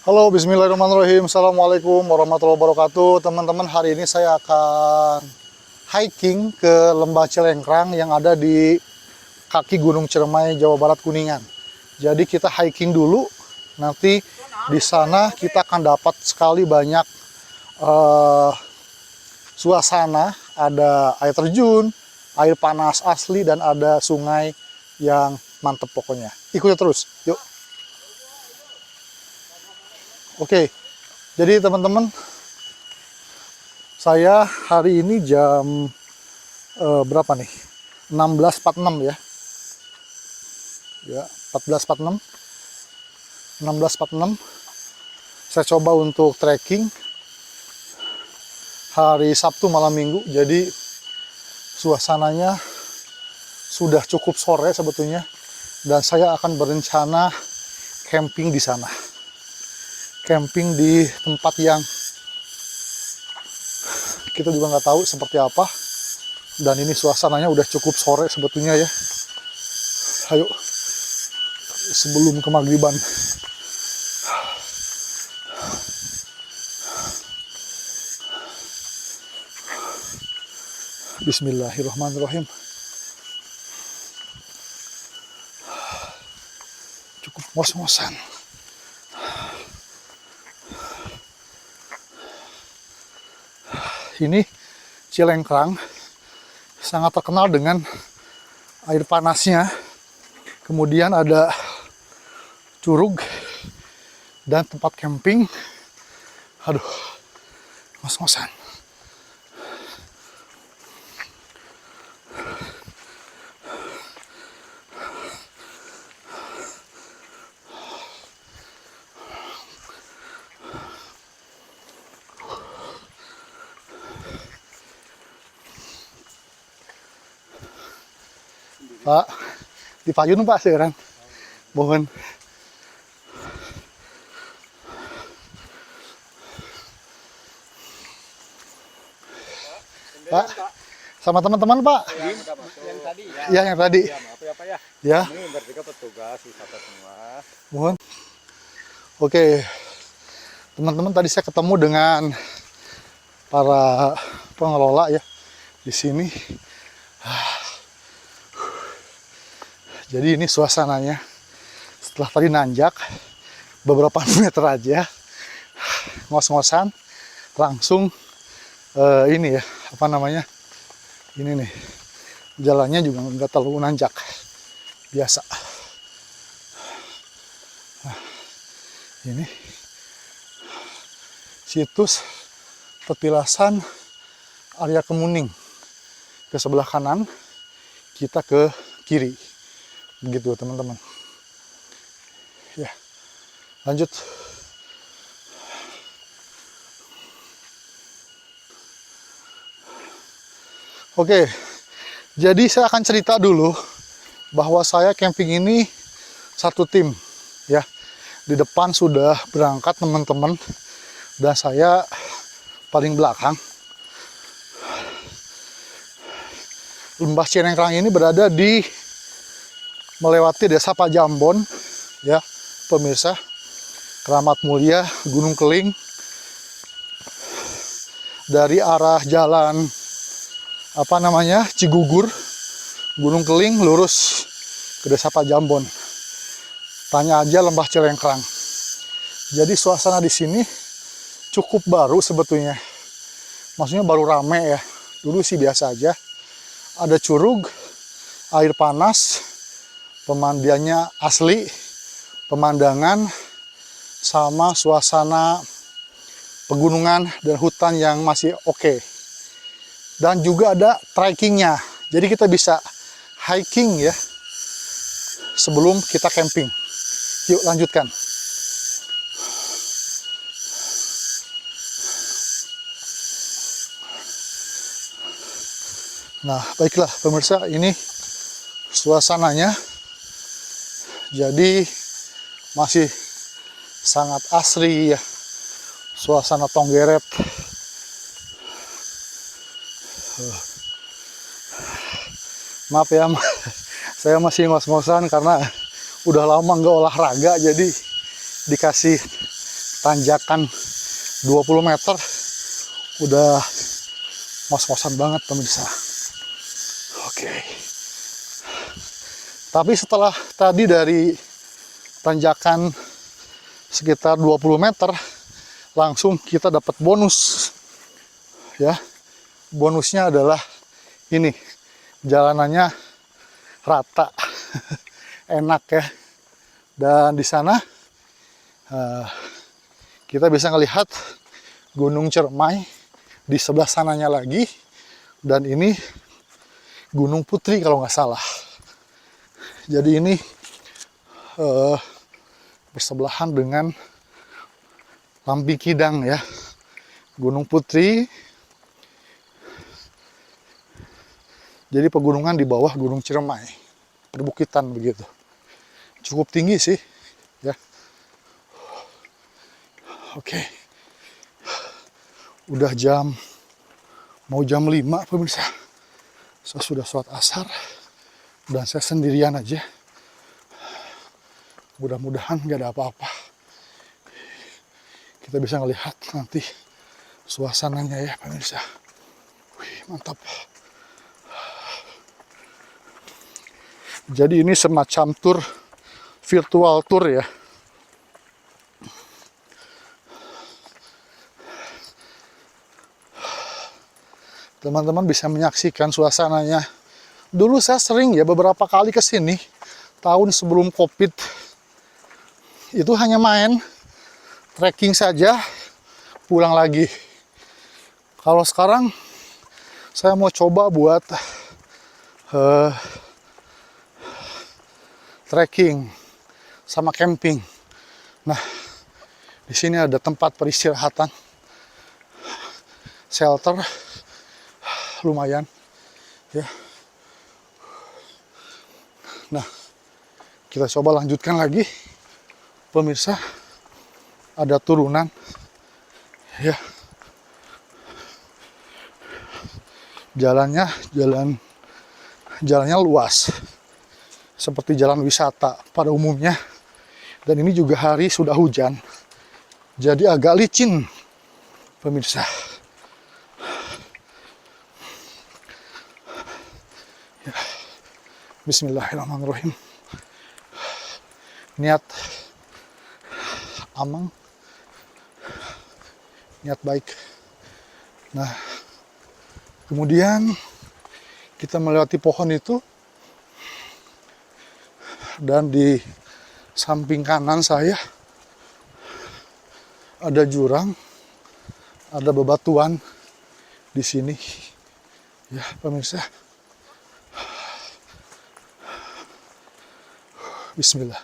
Halo, bismillahirrahmanirrahim. Assalamualaikum warahmatullahi wabarakatuh. Teman-teman, hari ini saya akan hiking ke Lembah Cilengkrang yang ada di kaki Gunung Ciremai, Jawa Barat, Kuningan. Jadi kita hiking dulu, nanti di sana kita akan dapat sekali banyak suasana, ada air terjun, air panas asli, dan ada sungai yang mantep pokoknya. Ikuti terus, yuk. Oke, jadi teman-teman, saya hari ini jam berapa nih? 16.46 ya. Ya, 14.46. 16.46. Saya coba untuk trekking hari Sabtu malam Minggu. Jadi suasananya sudah cukup sore sebetulnya, dan saya akan berencana camping di sana. Camping di tempat yang kita juga nggak tahu seperti apa, dan ini suasananya udah cukup sore sebetulnya ya. Ayo, sebelum ke maghriban. Bismillahirrahmanirrahim. Cukup ngos-ngosan. Ini Cilengkrang sangat terkenal dengan air panasnya. Kemudian ada curug dan tempat camping. Aduh, ngos-ngosan. Pak, dipayun Pak sekarang. Mohon. Pak, sama teman-teman Pak. Yang tadi ya. Ya, yang tadi. Ya, maaf ya Pak ya. Ya, Ini bertiga petugas wisata semua. mohon. Oke, teman-teman, tadi saya ketemu dengan para pengelola ya di sini. Jadi ini suasananya setelah tadi nanjak beberapa meter aja, ngos-ngosan, langsung ini ya, apa namanya, ini nih, jalannya juga nggak terlalu nanjak, biasa. Nah, ini situs petilasan area Kemuning, ke sebelah kanan, kita ke kiri. Begitu teman-teman. Ya, lanjut. Oke, jadi saya akan cerita dulu bahwa saya camping ini satu tim ya. Di depan sudah berangkat teman-teman, dan saya paling belakang. Lembah Cilengkrang ini berada di melewati desa Pajambon ya pemirsa, Keramat Mulia, Gunung Keling. Dari arah jalan apa namanya, Cigugur, Gunung Keling, lurus ke desa Pajambon. Tanya aja Lembah Cilengkrang. Jadi suasana di sini cukup baru sebetulnya. Maksudnya baru rame ya. Dulu sih biasa aja. Ada curug, air panas, pemandiannya asli, pemandangan, sama suasana pegunungan dan hutan yang masih oke. Dan juga ada trekkingnya, jadi kita bisa hiking ya sebelum kita camping. Yuk lanjutkan. Nah, baiklah pemirsa, ini suasananya. Jadi masih sangat asri ya, suasana Tonggeret. Maaf ya, saya masih ngos-ngosan karena udah lama nggak olahraga, jadi dikasih tanjakan 20 meter udah ngos-ngosan banget pemirsa. Oke. Tapi setelah tadi dari tanjakan sekitar 20 meter langsung kita dapat bonus ya. Bonusnya adalah ini, jalanannya rata. Enak ya. Dan di sana kita bisa ngelihat Gunung Ciremai di sebelah sananya lagi, dan ini Gunung Putri kalau nggak salah. Jadi ini bersebelahan dengan Lampi Kidang ya, Gunung Putri. Jadi pegunungan di bawah Gunung Ciremai, perbukitan begitu. Cukup tinggi sih ya. Oke. Udah mau jam 5 pemirsa. Saya sudah sholat asar dan saya sendirian aja. Mudah-mudahan nggak ada apa-apa. Kita bisa ngelihat nanti suasananya ya pemirsa. Wih, mantap. Jadi ini semacam virtual tour ya. Teman-teman bisa menyaksikan suasananya. Dulu saya sering ya beberapa kali ke sini tahun sebelum Covid. Itu hanya main trekking saja, pulang lagi. Kalau sekarang saya mau coba buat trekking sama camping. Nah, di sini ada tempat peristirahatan, shelter, lumayan, ya. Nah, kita coba lanjutkan lagi, pemirsa. Ada turunan, ya. Jalannya luas, seperti jalan wisata pada umumnya. Dan ini juga hari sudah hujan, jadi agak licin, pemirsa. Ya. Bismillahirrahmanirrahim. Niat amang, niat baik. Nah, kemudian kita melewati pohon itu, dan di samping kanan saya ada jurang, ada bebatuan di sini, ya pemirsa. Bismillah.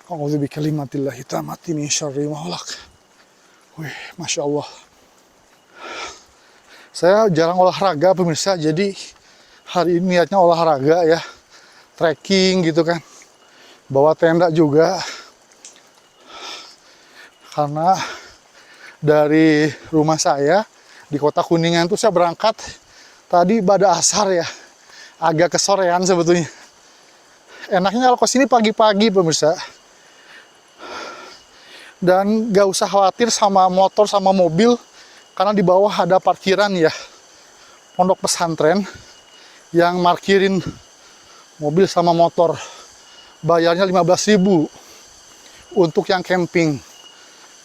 A'udzu bikalimatillahi tammati min syarri ma khalaq. Wih, masya Allah. Saya jarang olahraga pemirsa, jadi hari ini niatnya olahraga ya, trekking gitu kan. Bawa tenda juga, karena dari rumah saya di Kota Kuningan tuh saya berangkat tadi pada asar ya, agak kesorean sebetulnya. Enaknya kalau kesini pagi-pagi pemirsa, dan gak usah khawatir sama motor sama mobil, karena di bawah ada parkiran ya, pondok pesantren yang markirin mobil sama motor. Bayarnya 15.000 untuk yang camping.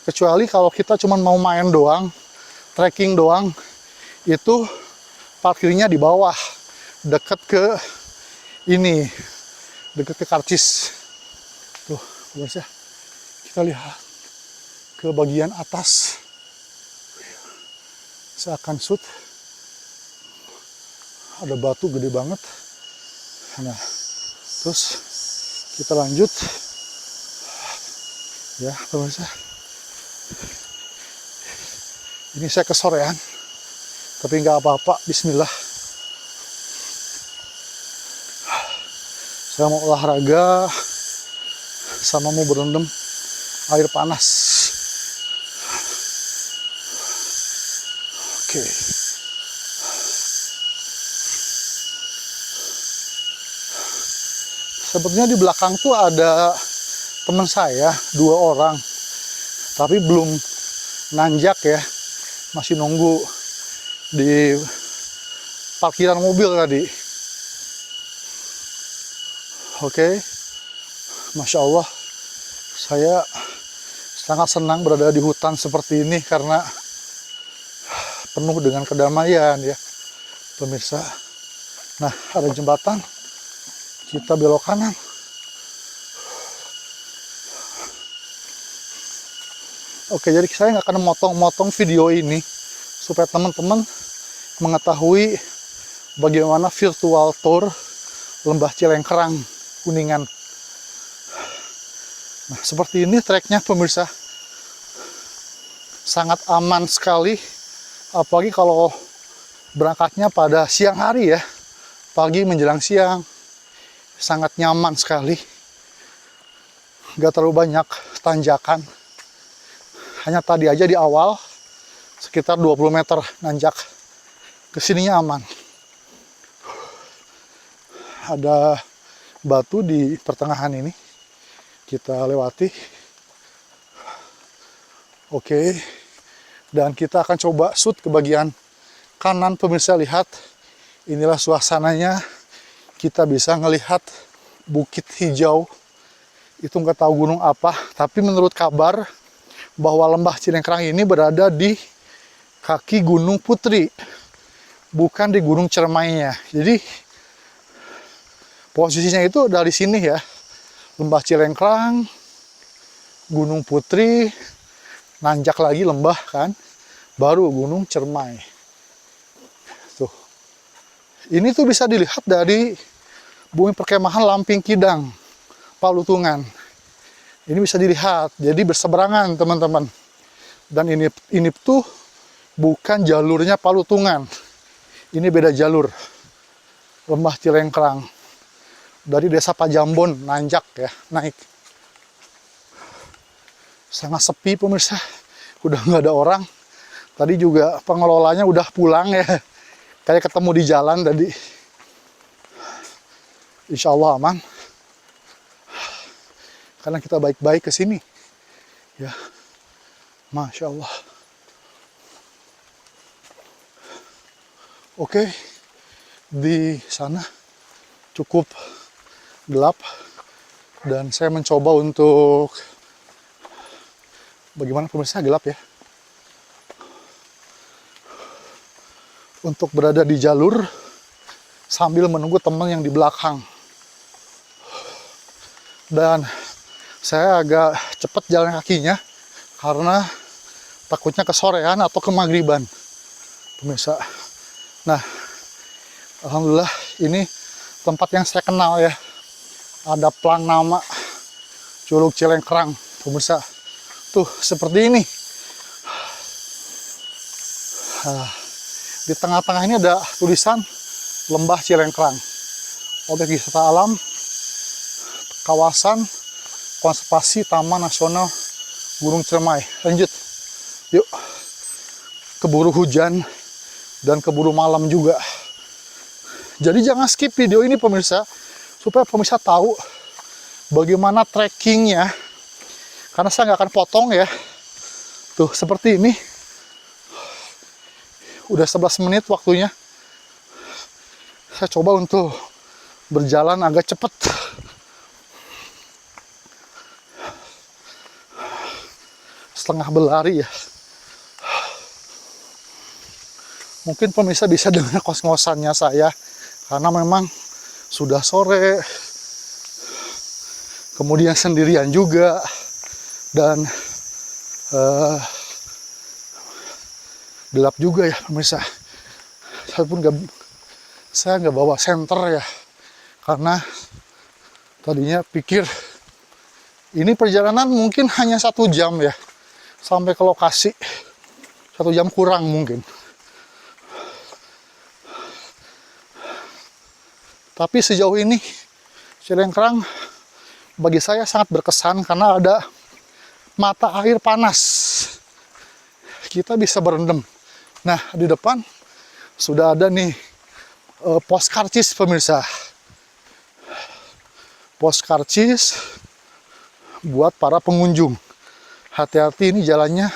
Kecuali kalau kita cuma mau main doang, trekking doang, itu parkirnya di bawah, deket ke ini, deket ke karcis. Tuh, pemirsa, kita lihat ke bagian atas. Saya akan shoot. Ada batu gede banget. Nah, terus kita lanjut. Ya, pemirsa. Ini saya kesorean, tapi nggak apa-apa. Bismillah. Saya mau olahraga sama mau berendam air panas. Oke. Sepertinya di belakang tuh ada teman saya, 2 orang. tapi belum nanjak ya, masih nunggu di parkiran mobil tadi. Oke, Masya Allah, saya sangat senang berada di hutan seperti ini karena penuh dengan kedamaian ya pemirsa. Nah, ada jembatan, kita belok kanan. Oke, jadi saya nggak akan motong-motong video ini supaya teman-teman mengetahui bagaimana virtual tour Lembah Cilengkrang Kuningan. Nah, seperti ini treknya pemirsa, sangat aman sekali, apalagi kalau berangkatnya pada siang hari ya, pagi menjelang siang, sangat nyaman sekali, nggak terlalu banyak tanjakan. Hanya tadi aja di awal sekitar 20 meter nanjak, kesininya aman. Ada batu di pertengahan ini, kita lewati. Oke, dan kita akan coba shoot ke bagian kanan pemirsa. Lihat, inilah suasananya. Kita bisa ngelihat bukit hijau, itu nggak tahu gunung apa, tapi menurut kabar bahwa Lembah Cilengkrang ini berada di kaki Gunung Putri, bukan di Gunung Ciremainya. Jadi posisinya itu dari sini ya, Lembah Cilengkrang, Gunung Putri, nanjak lagi lembah kan, baru Gunung Ciremai. Tuh, ini tuh bisa dilihat dari bumi perkemahan Lamping Kidang, Palutungan. Ini bisa dilihat, jadi berseberangan teman-teman. Dan ini tuh bukan jalurnya Palutungan. Ini beda jalur. Lembah Cilengkrang. Dari desa Pajambon, nanjak ya, naik. Sangat sepi pemirsa, udah nggak ada orang. Tadi juga pengelolanya udah pulang ya. Kayak ketemu di jalan tadi. Insya Allah aman. Karena kita baik-baik ke sini, ya, Masya Allah. Oke, di sana cukup gelap dan saya mencoba untuk bagaimana pemirsa, gelap ya, untuk berada di jalur sambil menunggu teman yang di belakang. Dan saya agak cepat jalan kakinya karena takutnya kesorean atau kemagriban pemirsa. Nah, alhamdulillah ini tempat yang saya kenal ya, ada plang nama Curug Cilengkrang pemirsa. Tuh seperti ini. Di tengah-tengah ini ada tulisan Lembah Cilengkrang, objek wisata alam, kawasan konservasi Taman Nasional Gunung Ciremai. Lanjut, yuk. Keburu hujan dan keburu malam juga. Jadi jangan skip video ini pemirsa, supaya pemirsa tahu bagaimana trekkingnya. Karena saya nggak akan potong ya. Tuh seperti ini. Udah 11 menit waktunya. Saya coba untuk berjalan agak cepat. Setengah berlari ya. Mungkin pemirsa bisa dengar kos-ngosannya saya, karena memang sudah sore, kemudian sendirian juga, dan gelap juga ya pemirsa. Saya nggak bawa senter ya, karena tadinya pikir ini perjalanan mungkin hanya 1 jam ya, sampai ke lokasi 1 jam kurang mungkin. Tapi sejauh ini Cilengkrang bagi saya sangat berkesan karena ada mata air panas. Kita bisa berendam. Nah, di depan sudah ada nih pos karcis pemirsa. Pos karcis buat para pengunjung. Hati-hati, ini jalannya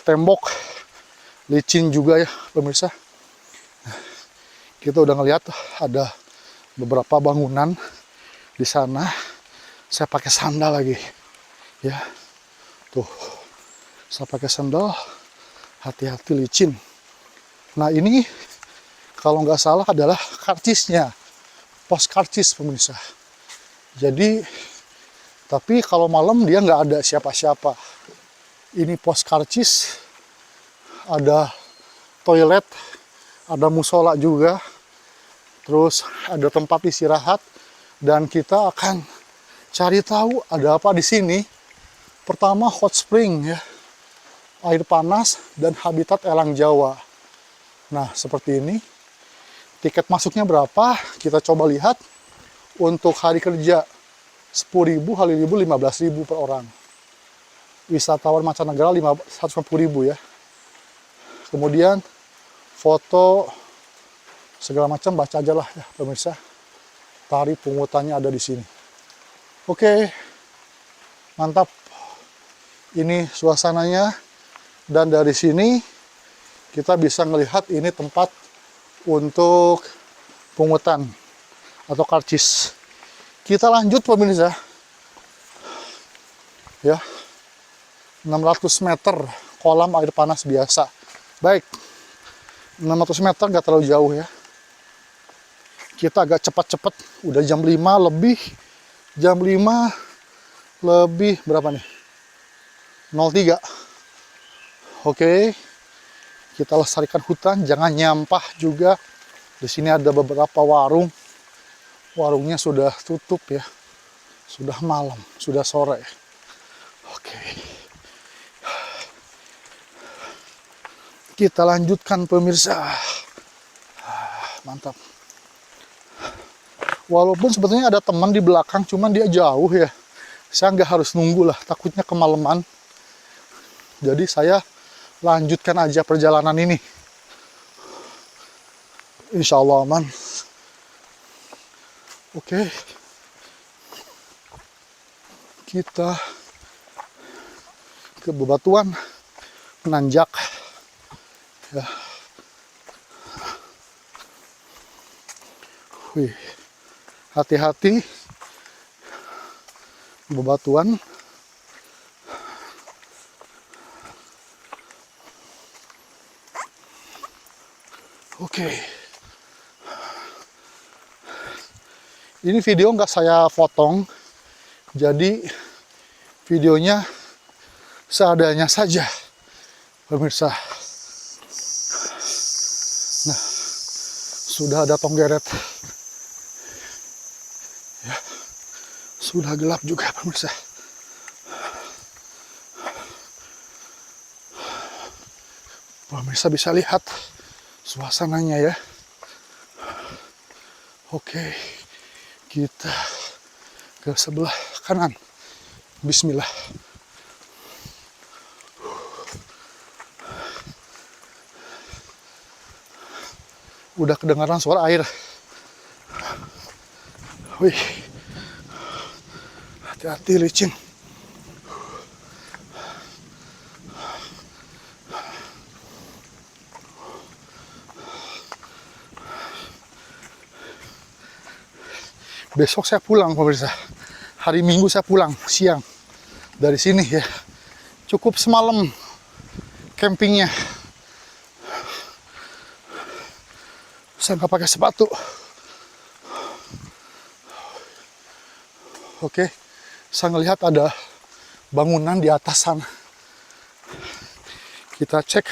tembok licin juga ya pemirsa. Kita udah ngeliat ada beberapa bangunan di sana. Saya pakai sandal lagi ya, tuh saya pakai sandal, hati-hati licin. Nah ini kalau nggak salah adalah karcisnya, pos karcis pemirsa. Jadi tapi kalau malam dia nggak ada siapa-siapa. Ini pos karcis, ada toilet, ada musola juga, terus ada tempat istirahat, dan kita akan cari tahu ada apa di sini. Pertama hot spring ya, air panas dan habitat elang Jawa. Nah seperti ini. Tiket masuknya berapa? Kita coba lihat. Untuk hari kerja 10.000, hari libur 15.000 per orang. Wisatawan mancanegara 150.000 ya. Kemudian foto segala macam baca aja lah ya pemirsa. Tarif pungutannya ada di sini. Oke, mantap. Ini suasananya, dan dari sini kita bisa melihat ini tempat untuk pungutan atau karcis. Kita lanjut pemirsa ya, 600 meter kolam air panas biasa. Baik, 600 meter nggak terlalu jauh ya. Kita agak cepat-cepat, udah jam 5 lebih, jam 5 lebih berapa nih? 03. Oke, kita lestarikan hutan, jangan nyampah juga. Di sini ada beberapa warung. Warungnya sudah tutup ya. Sudah malam, sudah sore. Oke. Kita lanjutkan pemirsa. Mantap. Walaupun sebetulnya ada teman di belakang, cuman dia jauh ya. Saya nggak harus nunggu lah, takutnya kemalaman. Jadi saya lanjutkan aja perjalanan ini. Insya Allah aman. Oke. Kita ke bebatuan, menanjak. Ya. Wih. Hati-hati. Bebatuan. Oke. Ini video nggak saya potong, jadi videonya seadanya saja, pemirsa. Nah, sudah ada tonggeret. Ya, sudah gelap juga, pemirsa. Pemirsa bisa lihat suasananya ya. Oke, kita ke sebelah kanan. Bismillah. Udah kedengaran suara air. Wih, hati-hati licin. Besok saya pulang pemirsa. Hari Minggu saya pulang siang dari sini ya. Cukup semalam campingnya. Saya nggak pakai sepatu. Oke, saya ngelihat ada bangunan di atas sana. Kita cek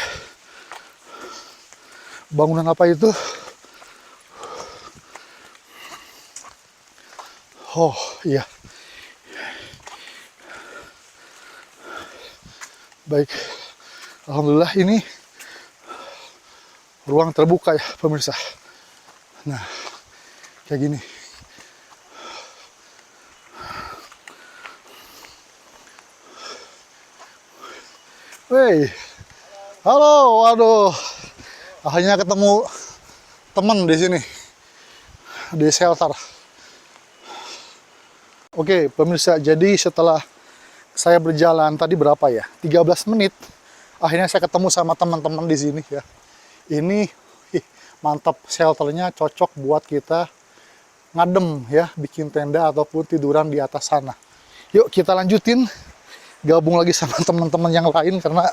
bangunan apa itu. Oh iya, baik, alhamdulillah ini ruang terbuka ya pemirsa. Nah, kayak gini. Wey, halo, waduh, akhirnya ketemu teman di sini di shelter. Oke, pemirsa, jadi setelah saya berjalan tadi berapa ya? 13 menit. Akhirnya saya ketemu sama teman-teman di sini ya. Ini mantap, shelternya cocok buat kita ngadem ya, bikin tenda ataupun tiduran di atas sana. Yuk kita lanjutin, gabung lagi sama teman-teman yang lain karena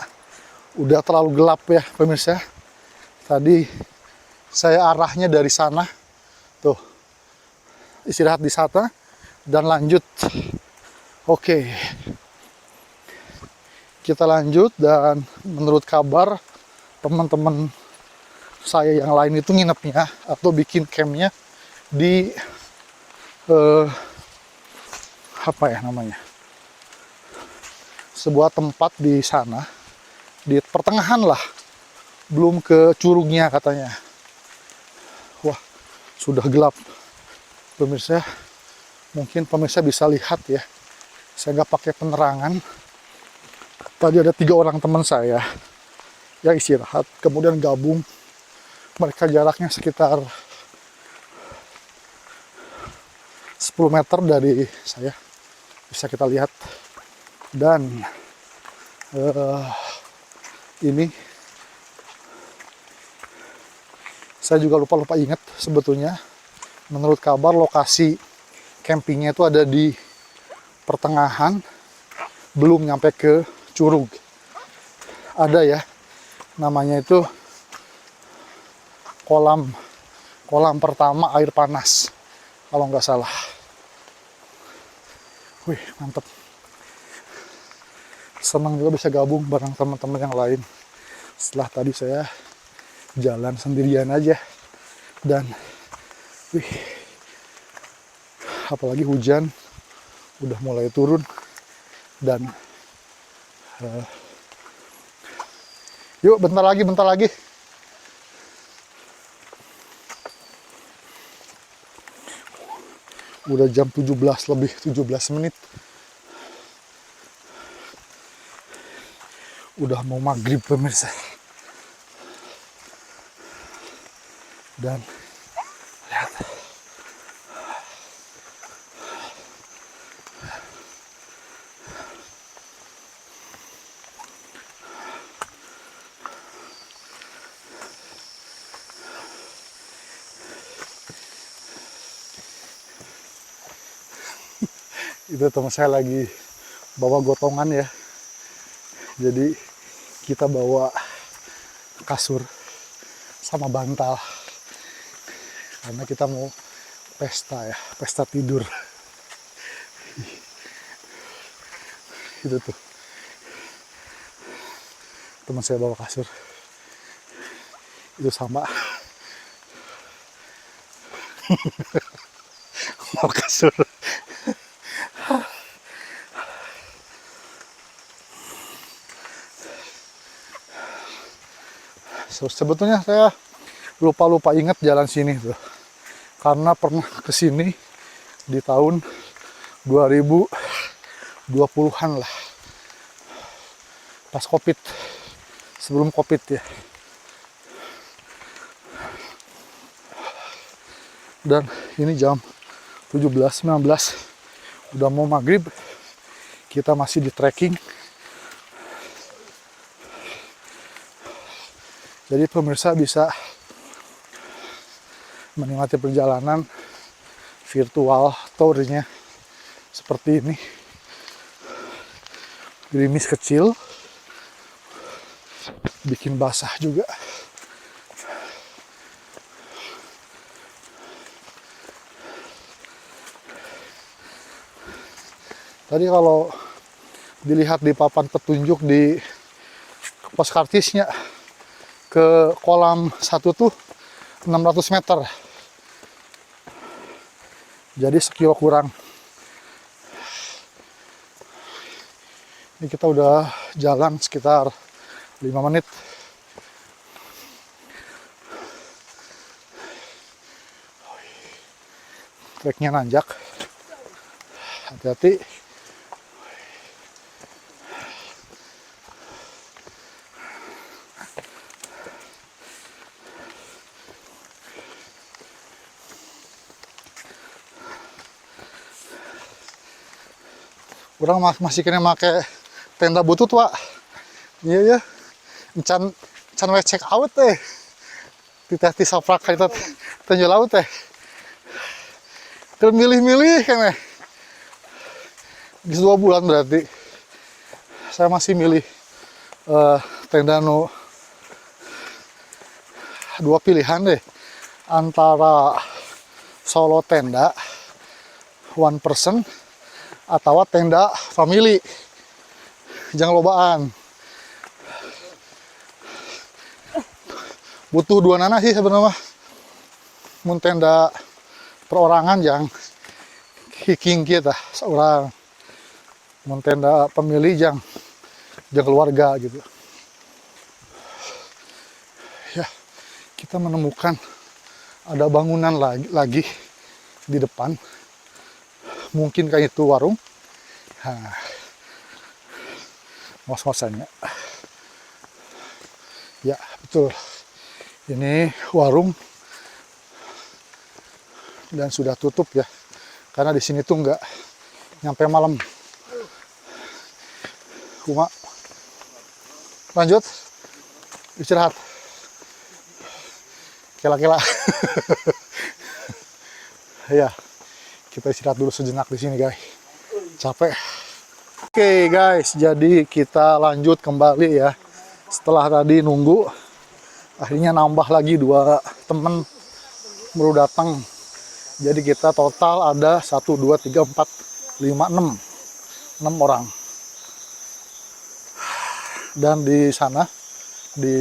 udah terlalu gelap ya pemirsa. Tadi saya arahnya dari sana, tuh istirahat di sana dan lanjut. Oke, kita lanjut dan menurut kabar teman-teman saya yang lain itu nginepnya atau bikin campnya di apa ya namanya, sebuah tempat di sana di pertengahan lah, belum ke curugnya katanya. Wah, sudah gelap pemirsa, mungkin pemirsa bisa lihat ya, saya nggak pakai penerangan. Tadi ada 3 orang teman saya yang istirahat kemudian gabung, mereka jaraknya sekitar 10 meter dari saya, bisa kita lihat. Dan ini saya juga lupa ingat sebetulnya, menurut kabar lokasi campingnya itu ada di pertengahan, belum nyampe ke curug. Ada ya, namanya itu kolam pertama air panas kalau nggak salah. Wih, mantep. Senang juga bisa gabung bareng teman-teman yang lain. Setelah tadi saya jalan sendirian aja. Dan, wih, apalagi hujan udah mulai turun. Dan, yuk bentar lagi. Udah jam 17 lebih 17 menit. Udah mau maghrib pemirsa. Dan lihat, itu teman saya lagi bawa gotongan ya. Jadi kita bawa kasur sama bantal karena kita mau pesta tidur. Itu tuh teman saya bawa kasur itu sama bawa kasur. Sebetulnya saya lupa ingat jalan sini tuh, karena pernah kesini di tahun 2020-an lah, pas COVID, sebelum COVID ya. Dan ini jam 17.19, udah mau maghrib, kita masih di trekking. Jadi pemirsa bisa menikmati perjalanan virtual tournya seperti ini. Gerimis kecil, bikin basah juga. Tadi kalau dilihat di papan petunjuk di pos kartisnya, ke kolam satu tuh 600 meter. Jadi sekilo kurang. Ini kita udah jalan sekitar 5 menit. Treknya nanjak. Hati-hati. Kurang masih kena make tenda butut, Wak. Iya ya. Encan we check out teh. Titah ti saprak kita tenjel laut teh. Termilih-milih kan eh. Di 2 bulan berarti. Saya masih milih tenda nu 2 pilihan deh. Antara solo tenda one person atau tenda family. Jangan lobaan. Butuh 2 nana sih sebenarnya. Mun tenda perorangan yang hiking kita seorang. Mun tenda pemilih yang keluarga gitu. Ya, kita menemukan ada bangunan lagi di depan. Mungkin kayak itu warung. Nah, ngos-ngosannya. Ya, betul. Ini warung dan sudah tutup ya. Karena di sini tuh nggak nyampe malam. Kuma. Lanjut. Istirahat. Kela-kela. Ya. Kita istirahat dulu sejenak di sini, guys. Capek. Oke, guys, jadi kita lanjut kembali ya. Setelah tadi nunggu, akhirnya nambah lagi 2 temen baru datang. Jadi kita total ada 1, 2, 3, 4, 5, 6 orang. Dan di sana, di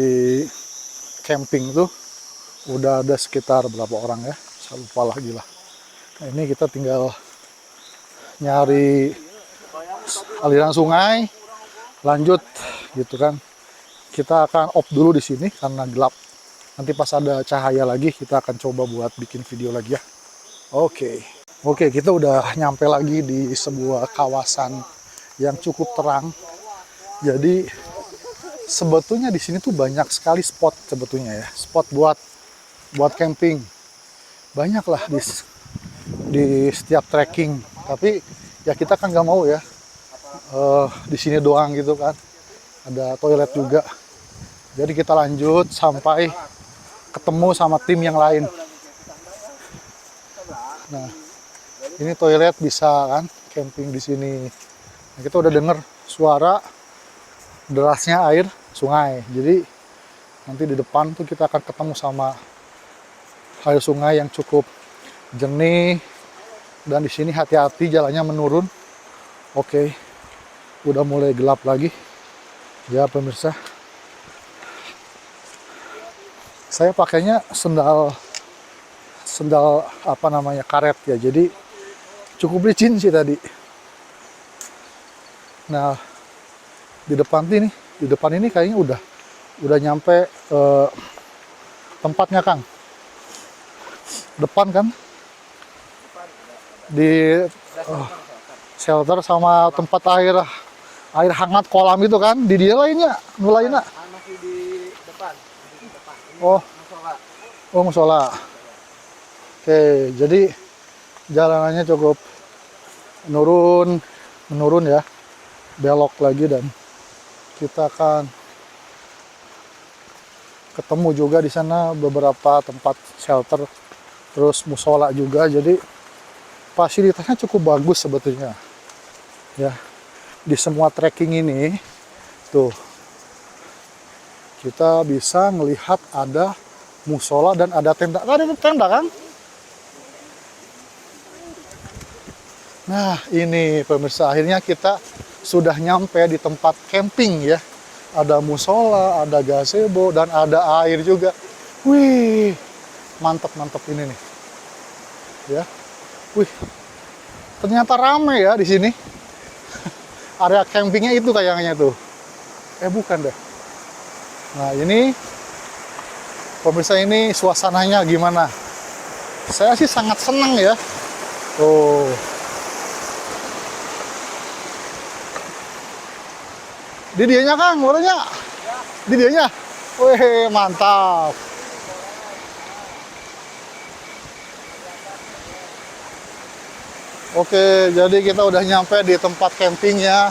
camping tuh, udah ada sekitar berapa orang ya? Saya lupa lagi lah. Nah, ini kita tinggal nyari aliran sungai, lanjut gitu kan. Kita akan off dulu di sini karena gelap. Nanti pas ada cahaya lagi kita akan coba buat bikin video lagi ya. Oke, kita udah nyampe lagi di sebuah kawasan yang cukup terang. Jadi sebetulnya di sini tuh banyak sekali spot sebetulnya ya. Spot buat camping. Banyak lah di setiap trekking. Tapi ya kita kan nggak mau ya di sini doang gitu kan. Ada toilet juga. Jadi kita lanjut sampai ketemu sama tim yang lain. Nah, ini toilet bisa kan camping di sini. Nah, kita udah denger suara derasnya air sungai. Jadi nanti di depan tuh kita akan ketemu sama air sungai yang cukup jernih. Dan di sini hati-hati jalannya menurun. Oke, udah mulai gelap lagi. Ya pemirsa. Saya pakainya sendal apa namanya karet ya, jadi cukup licin sih tadi. Nah di depan ini kayaknya udah nyampe tempatnya Kang. Depan kan di shelter sama tempat air hangat kolam itu kan di dia lainnya mulainya. Masih di depan. Oh musola. Oke, jadi jalanannya cukup menurun ya, belok lagi dan kita akan ketemu juga di sana beberapa tempat shelter, terus musola juga. Jadi fasilitasnya cukup bagus sebetulnya, ya. Di semua trekking ini, tuh kita bisa melihat ada musola dan ada tenda. Ada tenda kan? Nah ini pemirsa, akhirnya kita sudah nyampe di tempat camping ya. Ada musola, ada gazebo, dan ada air juga. Wih, mantap ini nih. Ya, wih, ternyata rame ya di sini. Area campingnya itu kayaknya tuh. Bukan deh. Nah ini, pemirsa, ini suasananya gimana? Saya sih sangat senang ya. Tuh. Di dianya Kang, warnanya? Di dianya? Wih, mantap. Oke, jadi kita udah nyampe di tempat campingnya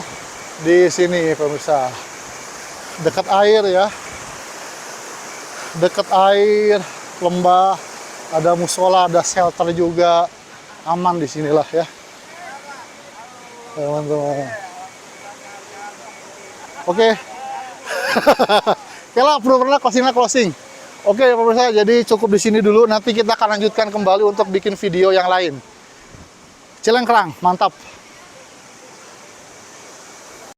di sini, pemirsa. Dekat air ya. Dekat air, lembah, ada musola, ada shelter juga. Aman di sinilah ya. Teman-teman. Oke. Oke lah, pernah closing. Oke, pemirsa, jadi cukup di sini dulu. Nanti kita akan lanjutkan kembali untuk bikin video yang lain. Cilengkrang, mantap.